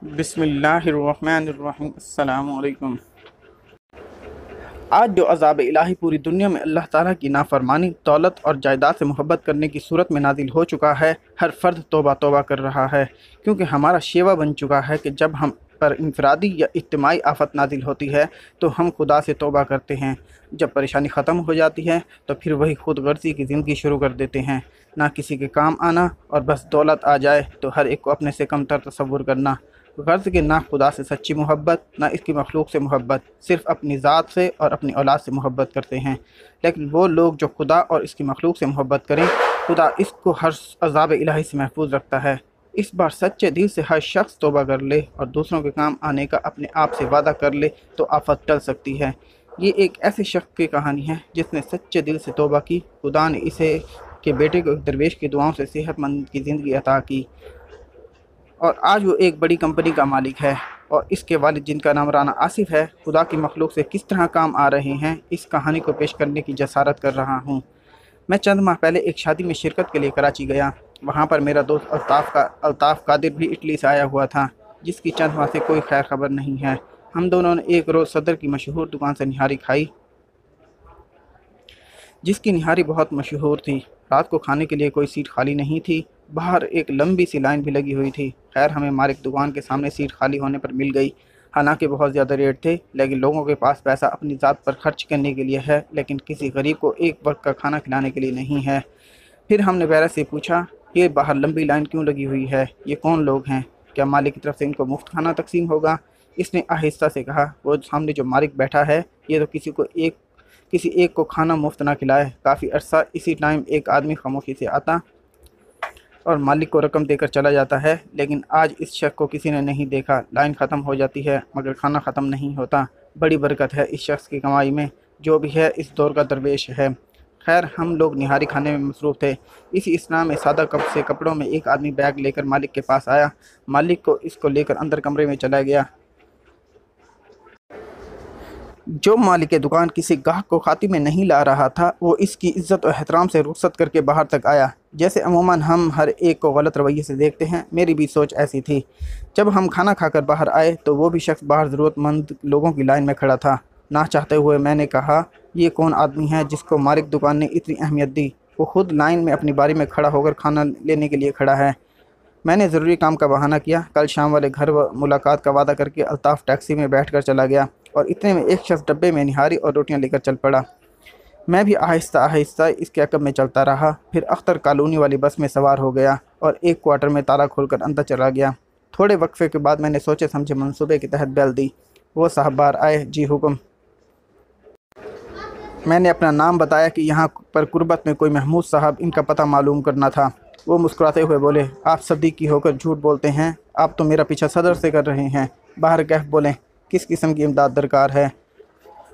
بسم اللہ الرحمن الرحیم۔ السلام علیکم۔ آج جو عذاب الہی پوری دنیا میں اللہ تعالیٰ کی نافرمانی، دولت اور جائیداد سے محبت کرنے کی صورت میں نازل ہو چکا ہے، ہر فرد توبہ توبہ کر رہا ہے، کیونکہ ہمارا شیوہ بن چکا ہے کہ جب ہم پر انفرادی یا اجتماعی آفت نازل ہوتی ہے تو ہم خدا سے توبہ کرتے ہیں۔ جب پریشانی ختم ہو جاتی ہے تو پھر وہی خود غرضی کی زندگی شروع کر دیتے ہیں، نہ کسی کے کام آنا، اور بس دولت آ جائے تو ہر ایک کو اپنے سے کم تر تصور کرنا۔ غرض کہ نہ خدا سے سچی محبت، نہ اس کی مخلوق سے محبت، صرف اپنی ذات سے اور اپنی اولاد سے محبت کرتے ہیں۔ لیکن وہ لوگ جو خدا اور اس کی مخلوق سے محبت کریں، خدا اس کو ہر عذاب الہی سے محفوظ رکھتا ہے۔ اس بار سچے دل سے ہر شخص توبہ کر لے اور دوسروں کے کام آنے کا اپنے آپ سے وعدہ کر لے تو آفت ٹل سکتی ہے۔ یہ ایک ایسے شخص کی کہانی ہے جس نے سچے دل سے توبہ کی۔ خدا نے اسے کے بیٹے کو ایک درویش کی دعاؤں سے صحت مند کی زندگی عطا کی، اور آج وہ ایک بڑی کمپنی کا مالک ہے، اور اس کے والد جن کا نام رانا آصف ہے، خدا کی مخلوق سے کس طرح کام آ رہے ہیں، اس کہانی کو پیش کرنے کی جسارت کر رہا ہوں۔ میں چند ماہ پہلے ایک شادی میں شرکت کے لیے کراچی گیا۔ وہاں پر میرا دوست الطاف قادر بھی اٹلی سے آیا ہوا تھا، جس کی چند ماہ سے کوئی خیر خبر نہیں ہے۔ ہم دونوں نے ایک روز صدر کی مشہور دکان سے نہاری کھائی، جس کی نہاری بہت مشہور تھی۔ رات کو کھانے کے لیے کوئی سیٹ خالی نہیں تھی، باہر ایک لمبی سی لائن بھی لگی ہوئی تھی۔ خیر ہمیں مالک دکان کے سامنے سیٹ خالی ہونے پر مل گئی۔ حالانکہ بہت زیادہ ریٹ تھے، لیکن لوگوں کے پاس پیسہ اپنی ذات پر خرچ کرنے کے لیے ہے، لیکن کسی غریب کو ایک وقت کا کھانا کھلانے کے لیے نہیں ہے۔ پھر ہم نے بیرا سے پوچھا، یہ باہر لمبی لائن کیوں لگی ہوئی ہے؟ یہ کون لوگ ہیں؟ کیا مالک کی طرف سے ان کو مفت کھانا تقسیم ہوگا؟ اس نے آہستہ سے کہا، وہ سامنے جو مالک بیٹھا ہے، یہ تو کسی ایک کو کھانا مفت نہ کھلائے۔ کافی عرصہ اسی ٹائم ایک آدمی خاموشی سے آتا اور مالک کو رقم دے کر چلا جاتا ہے، لیکن آج اس شخص کو کسی نے نہیں دیکھا۔ لائن ختم ہو جاتی ہے مگر کھانا ختم نہیں ہوتا۔ بڑی برکت ہے اس شخص کی کمائی میں، جو بھی ہے اس دور کا درویش ہے۔ خیر ہم لوگ نہاری کھانے میں مصروف تھے۔ اسی اثناء میں سادہ کپڑوں میں ایک آدمی بیگ لے کر مالک کے پاس آیا۔ مالک کو اس کو لے کر اندر کمرے میں چلا گیا۔ جو مالک دکان کسی گاہک کو کھاتے میں نہیں لا رہا تھا، وہ اس کی عزت و احترام سے رخصت کر کے باہر تک آیا۔ جیسے عموماً ہم ہر ایک کو غلط رویے سے دیکھتے ہیں، میری بھی سوچ ایسی تھی۔ جب ہم کھانا کھا کر باہر آئے تو وہ بھی شخص باہر ضرورت مند لوگوں کی لائن میں کھڑا تھا۔ نہ چاہتے ہوئے میں نے کہا، یہ کون آدمی ہے جس کو مالک دکان نے اتنی اہمیت دی؟ وہ خود لائن میں اپنی باری میں کھڑا ہو کر کھانا لینے کے لیے کھڑا ہے۔ میں نے ضروری کام کا بہانہ کیا۔ کل شام والے گھر ملاقات کا وعدہ کر کے الطاف ٹیکسی میں بیٹھ کر چلا گیا، اور اتنے میں ایک شخص ڈبے میں نہاری اور روٹیاں لے کر چل پڑا۔ میں بھی آہستہ آہستہ اس کے عقب میں چلتا رہا، پھر اختر کالونی والی بس میں سوار ہو گیا اور ایک کوارٹر میں تالا کھول کر اندر چلا گیا۔ تھوڑے وقفے کے بعد میں نے سوچے سمجھے منصوبے کے تحت بیل دی۔ وہ صاحب بار آئے، جی حکم۔ میں نے اپنا نام بتایا کہ یہاں پر قربت میں کوئی محمود صاحب، ان کا پتہ معلوم کرنا تھا۔ وہ مسکراتے ہوئے بولے، آپ صدیقی ہو کر جھوٹ بولتے ہیں، آپ تو میرا پیچھا صدر سے کر رہے ہیں۔ باہر کیف بولیں، کس قسم کی امداد درکار ہے؟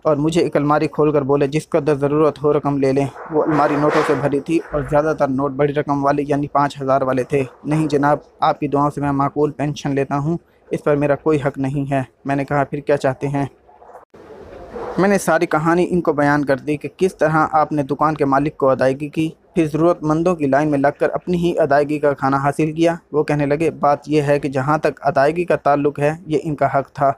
اور مجھے ایک الماری کھول کر بولے، جس قدر ضرورت ہو رقم لے لیں۔ وہ الماری نوٹوں سے بھری تھی اور زیادہ تر نوٹ بڑی رقم والے یعنی 5000 والے تھے۔ نہیں جناب، آپ کی دعاؤں سے میں معقول پینشن لیتا ہوں، اس پر میرا کوئی حق نہیں ہے۔ میں نے کہا، پھر کیا چاہتے ہیں؟ میں نے ساری کہانی ان کو بیان کر دی کہ کس طرح آپ نے دکان کے مالک کو ادائیگی کی، پھر ضرورت مندوں کی لائن میں لگ کر اپنی ہی ادائیگی کا کھانا حاصل کیا۔ وہ کہنے لگے، بات یہ ہے کہ جہاں تک ادائیگی کا تعلق ہے، یہ ان کا حق تھا،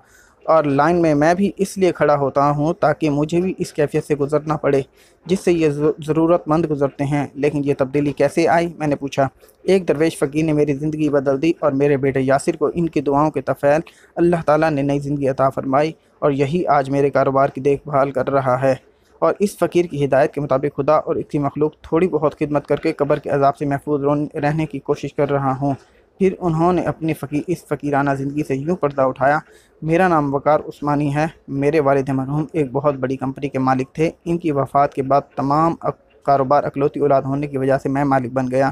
اور لائن میں بھی اس لیے کھڑا ہوتا ہوں تاکہ مجھے بھی اس کیفیت سے گزرنا پڑے جس سے یہ ضرورت مند گزرتے ہیں۔ لیکن یہ تبدیلی کیسے آئی؟ میں نے پوچھا۔ ایک درویش فقیر نے میری زندگی بدل دی، اور میرے بیٹے یاسر کو ان کی دعاؤں کے طفیل اللہ تعالیٰ نے نئی زندگی عطا فرمائی، اور یہی آج میرے کاروبار کی دیکھ بھال کر رہا ہے۔ اور اس فقیر کی ہدایت کے مطابق خدا اور اس کی مخلوق تھوڑی بہت خدمت کر کے قبر کے عذاب سے محفوظ رہنے کی کوشش کر رہا ہوں۔ پھر انہوں نے اپنی اس فقیرانہ زندگی سے یوں پردہ اٹھایا، میرا نام وقار عثمانی ہے، میرے والد مرحوم ایک بہت بڑی کمپنی کے مالک تھے۔ ان کی وفات کے بعد تمام کاروبار اکلوتی اولاد ہونے کی وجہ سے میں مالک بن گیا۔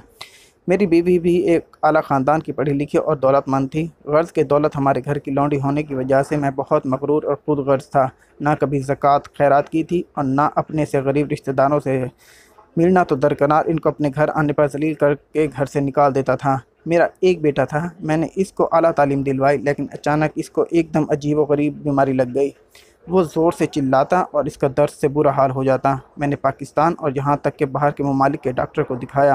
میری بیوی بھی ایک اعلیٰ خاندان کی پڑھی لکھی اور دولت مند تھی۔ غرض کہ دولت ہمارے گھر کی لونڈی ہونے کی وجہ سے میں بہت مغرور اور خود غرض تھا، نہ کبھی زکوٰۃ خیرات کی تھی اور نہ اپنے سے غریب رشتہ داروں سے ملنا تو درکنار ان کو اپنے گھر آنے پر ذلیل کر کے گھر سے نکال دیتا تھا۔ میرا ایک بیٹا تھا، میں نے اس کو اعلیٰ تعلیم دلوائی، لیکن اچانک اس کو ایک دم عجیب و غریب بیماری لگ گئی۔ وہ زور سے چلاتا اور اس کا درد سے برا حال ہو جاتا۔ میں نے پاکستان اور یہاں تک کہ باہر کے ممالک کے ڈاکٹر کو دکھایا،